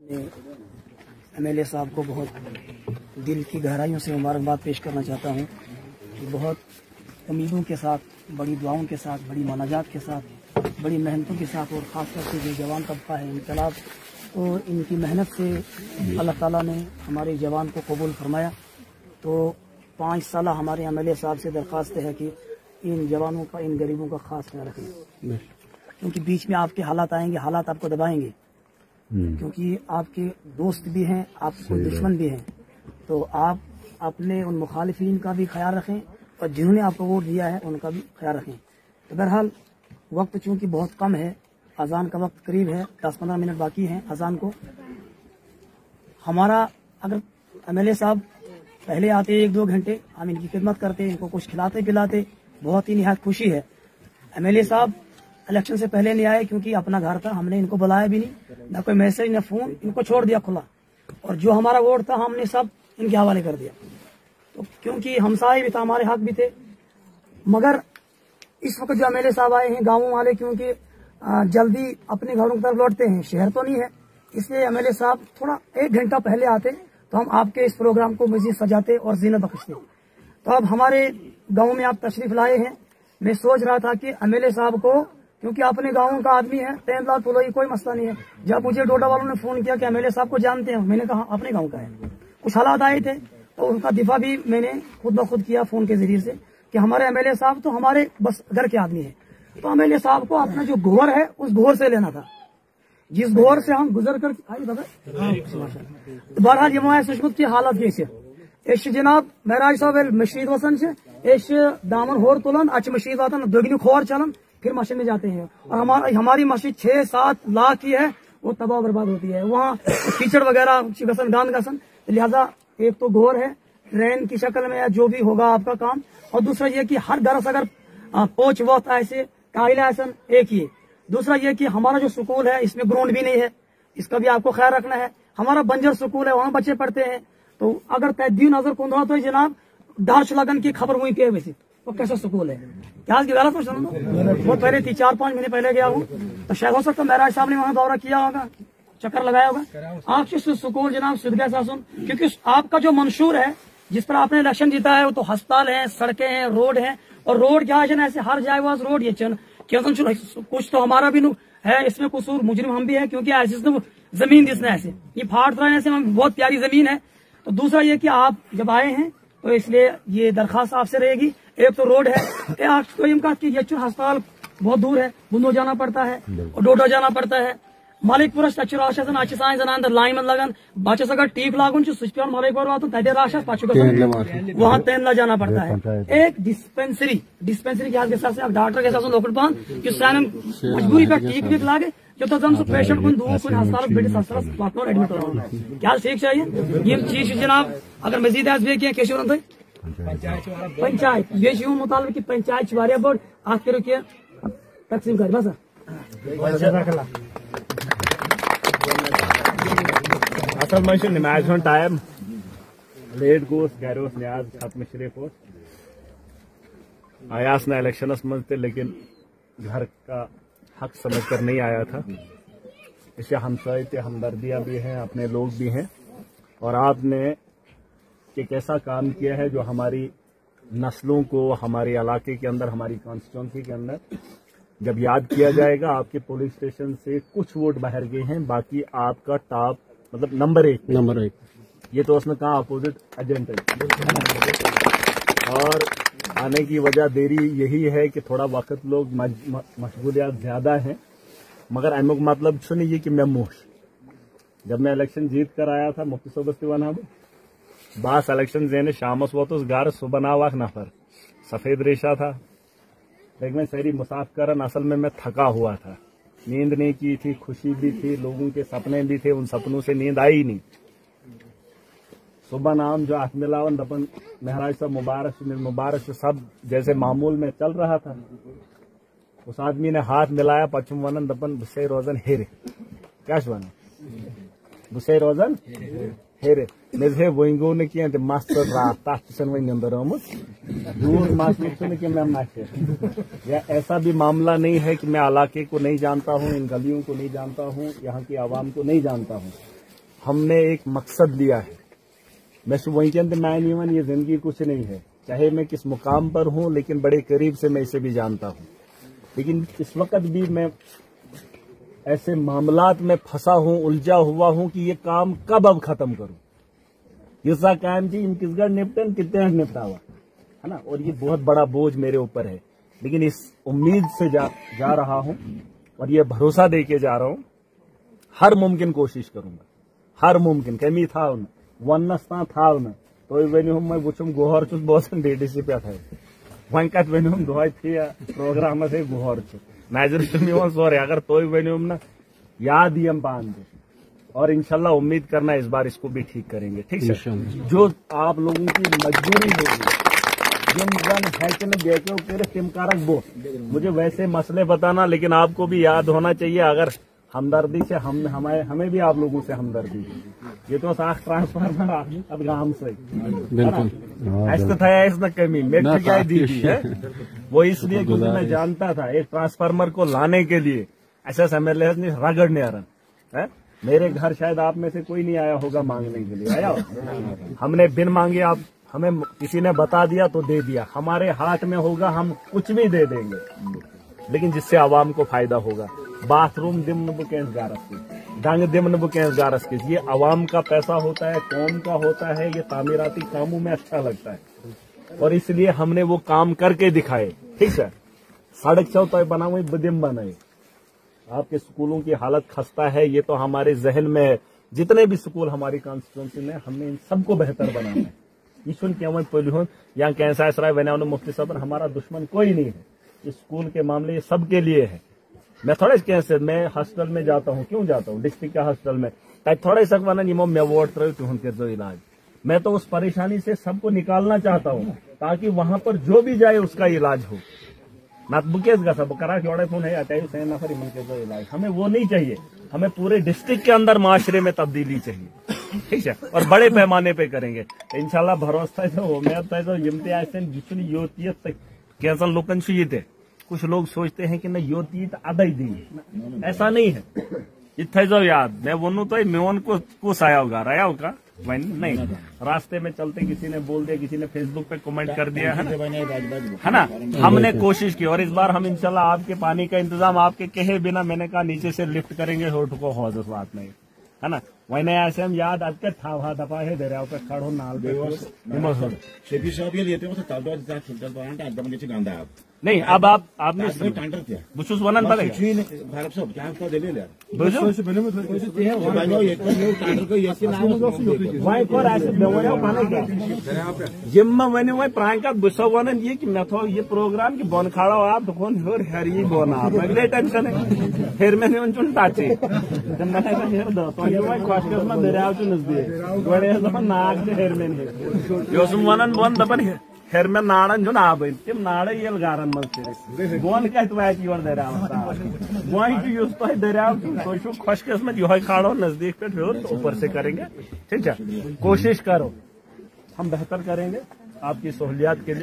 MLA साहब को बहुत दिल की गहराइयों से मुबारकबाद पेश करना चाहता हूँ कि बहुत उम्मीदों के साथ, बड़ी दुआओं के साथ, बड़ी मनाजात के साथ, बड़ी मेहनतों के साथ और ख़ास करके जो जवान तबका है इनकलाब, और इनकी मेहनत से अल्लाह ताला ने हमारे जवान को कबूल फरमाया। तो 5 साल हमारे MLA साहब से दरख्वास्त है कि इन जवानों का, इन गरीबों का खास ख्याल रखें, क्योंकि बीच में आपके हालात आएंगे, हालात आपको दबाएंगे, क्योंकि आपके दोस्त भी हैं, आपके दुश्मन भी हैं। तो आप अपने उन मुखालिफिन का भी ख्याल रखें और जिन्होंने आपको वोट दिया है उनका भी ख्याल रखें। तो बहरहाल वक्त चूँकि बहुत कम है, अजान का वक्त करीब है, 10-15 मिनट बाकी हैं अजान को। हमारा अगर MLA साहब पहले आते 1-2 घंटे, हम इनकी खिदमत करते, इनको कुछ खिलाते पिलाते, बहुत ही निहायत खुशी है। MLA साहब इलेक्शन से पहले नहीं आए क्योंकि अपना घर था, हमने इनको बुलाया भी नहीं, न कोई मैसेज न फोन, इनको छोड़ दिया खुला, और जो हमारा वोट था हमने सब इनके हवाले कर दिया। तो क्योंकि हमसाए भी था, हमारे हक भी थे। मगर इस वक्त जो MLA साहब आए हैं गाँवों वाले, क्योंकि जल्दी अपने घरों की तरफ लौटते हैं, शहर तो नहीं है, इसलिए MLA साहब थोड़ा 1 घंटा पहले आते तो हम आपके इस प्रोग्राम को मजीद सजाते और जीनत बख्शते। तो अब हमारे गाँव में आप तशरीफ लाए हैं, मैं सोच रहा था कि MLA साहब को, क्योंकि अपने गाँव का आदमी है, 3 लाख फुलोई, कोई मसला नहीं है। जब मुझे डोडा वालों ने फोन किया कि MLA साहब को जानते हैं, मैंने कहा अपने गाँव का है। कुछ हालात आए थे तो उनका दिफा भी मैंने खुद ब खुद किया फोन के जरिए से कि हमारे MLA साहब तो हमारे बस घर के आदमी है। तो MLA साहब को अपना जो घोर है उस घोर से लेना था, जिस घोर से हम गुजर कर बहरहाल ये सुशमत की हालत ये जनाब महराज साहब मशीद वसन से दामन होर तुलन अच्छे मशीद वातन दोगनी खोर चलन, फिर मस्जिद में जाते हैं। और हमारी मस्जिद 6-7 लाख की है, वो तबाह बर्बाद होती है, वहाँ कीचड़ वगैरह गसन गान गसन। लिहाजा एक तो घोर है, ट्रेन की शक्ल में जो भी होगा आपका काम, और दूसरा ये कि हर घर से अगर पोच वक्त ऐसे कायला ऐसा एक ही। दूसरा ये कि हमारा जो स्कूल है इसमें ग्राउंड भी नहीं है, इसका भी आपको ख्याल रखना है। हमारा बंजर स्कूल है, वहाँ बच्चे पढ़ते हैं, तो अगर तहदीन नजर कुंदा तो जनाब दार्श लगन की खबर हुई पे वैसे तो कैसा स्कूल है, क्या गलत हो सुनो। बहुत पहले 3-4-5 महीने पहले गया हूँ, तो शायद हो सकता महराज साहब ने वहाँ दौरा किया होगा, चक्कर लगाया होगा। आपसे स्कूल जनाब सिद्ध सासुन, क्योंकि आपका जो मंशूर है जिस पर आपने इलेक्शन जीता है वो तो अस्पताल है, सड़कें हैं, रोड है, और रोड क्या है ऐसे हर जायवाज रोड ये कुछ तो हमारा भी है इसमें कसूर, मुजरिम हम भी है, क्योंकि ऐसे जमीन जिसने ऐसे ये फाड़ रहे से बहुत प्यारी जमीन है। तो दूसरा ये कि आप जब आए हैं तो इसलिए ये दरखास्त आपसे रहेगी, एक तो रोड है, अस्पताल बहुत दूर है, बुंदो जाना पड़ता है और डोडा जाना पड़ता है। मालिकपुर जनान लाइन में लगन बच्चस अगर टीप लागुन पे मालिकपुर वातन तटे राशा वहाँ तेमला जाना पड़ता है। एक डिस्पेंसरी के साथ डॉक्टर के साथ लोकल पान मजबूरी पे टीक भी लागे जो तो जन पेशेंट कुन दूर कुन अस्पताल बेटिस अस्पताल वातो एडमिट हो क्या ठीक चाहिए ये चीज जनाब अगर मजीद आज भी कैसे हो पंचायत ये मुताबिक की पंचायत वारिया बोर्ड आप करो कि तकसीम कर बस असल मे नमाज हूं टाइम लेट गोस गर न्याज खत्म शरीफ आयास ना इलेक्शनस मज ते लेकिन घर का हक समझ कर नहीं आया था। इससे हमसाए थे, हमदर्दियां भी हैं, अपने लोग भी हैं, और आपने एक ऐसा काम किया है जो हमारी नस्लों को हमारे इलाके के अंदर, हमारी कॉन्स्टिट्यूंसी के अंदर जब याद किया जाएगा। आपके पुलिस स्टेशन से कुछ वोट बाहर गए हैं, बाकी आपका टॉप मतलब नंबर एक ये तो उसने कहा अपोजिट एजेंट है। और आने की वजह देरी यही है कि थोड़ा वक्त लोग मशगूलियात ज्यादा हैं, मगर अमुक मतलब नहीं ये कि मैं मुश जब मैं इलेक्शन जीत कर आया था मुफ्ती सोबस्ती वना बास इलेक्शन जेने शामस वोतुस गार सुबह नावाक नफर सफेद रेशा था, लेकिन मैं सारी मुसाफ करन असल में मैं थका हुआ था, नींद नहीं की थी, खुशी भी थी, लोगों के सपने भी थे, उन सपनों से नींद आई नहीं। सुबह नाम जो हाथ मिलावन दपन महराज साहब मुबारक से सब जैसे मामूल में चल रहा था, उस आदमी ने हाथ मिलाया पचम वनन दपन बुसे रोजन हेरे क्या वन बुसे रोजन हेरे मे वो ने किया मस्त रात तथ वही निंदर आमुत दूर मास्टर कि मैं माचे या ऐसा भी मामला नहीं है कि मैं इलाके को नहीं जानता हूँ, इन गलियों को नहीं जानता हूँ, यहाँ की आवाम को नहीं जानता हूँ, हमने एक मकसद लिया है। मैं वहीं मैं ये जिंदगी कुछ नहीं है, चाहे मैं किस मुकाम पर हूं, लेकिन बड़े करीब से मैं इसे भी जानता हूं। लेकिन इस वक्त भी मैं ऐसे मामलात में फंसा हूं, उलझा हुआ हूं कि ये काम कब अब खत्म करूं। ये काम जी किसगढ़ निपटन कितने निपटा हुआ है ना, और ये बहुत बड़ा बोझ मेरे ऊपर है। लेकिन इस उम्मीद से जा रहा हूं और ये भरोसा दे के जा रहा हूं, हर मुमकिन कोशिश करूंगा, हर मुमकिन कमी था वनस था न तो वन मैं वुचम गुहर चुस बोसन डीडीसी पे वन कत वन दह प्रोग्राम गुहर नजर सोरे अगर तो वन ना याद यम पान और इंशाल्लाह उम्मीद करना इस बार इसको भी ठीक करेंगे। ठीक है, जो आप लोगों की मजबूरी होगी तिम कारक बो मुझे वैसे मसले बताना, लेकिन आपको भी याद होना चाहिए अगर हमदर्दी से हमें भी आप लोगों से हमदर्दी है। ये तो साख ट्रांसफार्मर अब गांव से ऐसा था, ऐसा कमी मेरी क्या दी थी है वो, इसलिए क्योंकि मैं जानता था एक ट्रांसफार्मर को लाने के लिए ऐसा समझ रगड़ने आ रहा है। मेरे घर शायद आप में से कोई नहीं आया होगा मांगने के लिए, आया हमने बिन मांगे आप हमें किसी ने बता दिया तो दे दिया। हमारे हाथ में होगा हम कुछ भी दे देंगे, लेकिन जिससे आवाम को फायदा होगा। बाथरूम दिम बुकेंस गारस की डंग दिम बुकेंस गारस की, ये आवाम का पैसा होता है, कौम का होता है, ये तामीराती कामों में अच्छा लगता है और इसलिए हमने वो काम करके दिखाए। ठीक है, सड़क चौथा बना हुई बदिम बनाए। आपके स्कूलों की हालत खस्ता है, ये तो हमारे जहन में है। जितने भी स्कूल हमारी कॉन्स्टिट्यूंसी में, हमने इन सबको बेहतर बनाना है। ईश्वन क्या पहलू या कैसा इसरा बना मुफ्ती साहब, हमारा दुश्मन कोई नहीं है। इस स्कूल के मामले ये सबके लिए है। मैं थोड़े कैसे मैं हॉस्टल में जाता हूँ, क्यों जाता हूँ डिस्ट्रिक्ट के हॉस्टल में, थोड़े सकवाना मैं वोट कर इलाज। मैं तो उस परेशानी से सबको निकालना चाहता हूँ ताकि वहां पर जो भी जाए उसका इलाज हो। बुकेस का सब करा के फोन है नफर के इलाज, हमें वो नहीं चाहिए। हमें पूरे डिस्ट्रिक्ट के अंदर माशरे में तब्दीली चाहिए। ठीक है, और बड़े पैमाने पे करेंगे इंशाल्लाह। भरोसा कैसन लोकन ये कुछ लोग सोचते हैं कि न योतीत अदई दी, ऐसा नहीं है। इतना जो याद मैं बोलूँ तो मेवन को आया होगा राया होगा वही नहीं। रास्ते में चलते किसी ने बोल दिया, किसी ने फेसबुक पे कमेंट कर दिया है ना। हमने कोशिश की और इस बार हम इंशाल्लाह आपके पानी का इंतजाम आपके कहे बिना, मैंने कहा नीचे से लिफ्ट करेंगे, होठ को हौज उस बात नहीं है ना। वही नहीं ऐसे हम याद आते था दफा है दरिया पे खड़ो नाल नहीं। अब आपने बुशुस वनन जिम्मा वन वह प्राण का बुसो वन ये कि मैं थो ये प्रोग्राम की बन खड़ा हो आप दुकान फिर हर ये बोना आप टेंशन है। फिर मैंने उन चुन टाचे हेर दो तो ये वह क्वेश्चन में दरिया चुन नजदीक बड़े नाक से हेर में योसम वनन बन दबन हेर में नाड़न जो ना तिम नाड़े ये गारन मत बोन क्या तो दरिया वही यूज तो दरिया तो खुश किस्मत यो खाड़ो नजदीक पे फिर ऊपर से करेंगे। ठीक है, कोशिश करो, हम बेहतर करेंगे आपकी सहूलियात के लिए।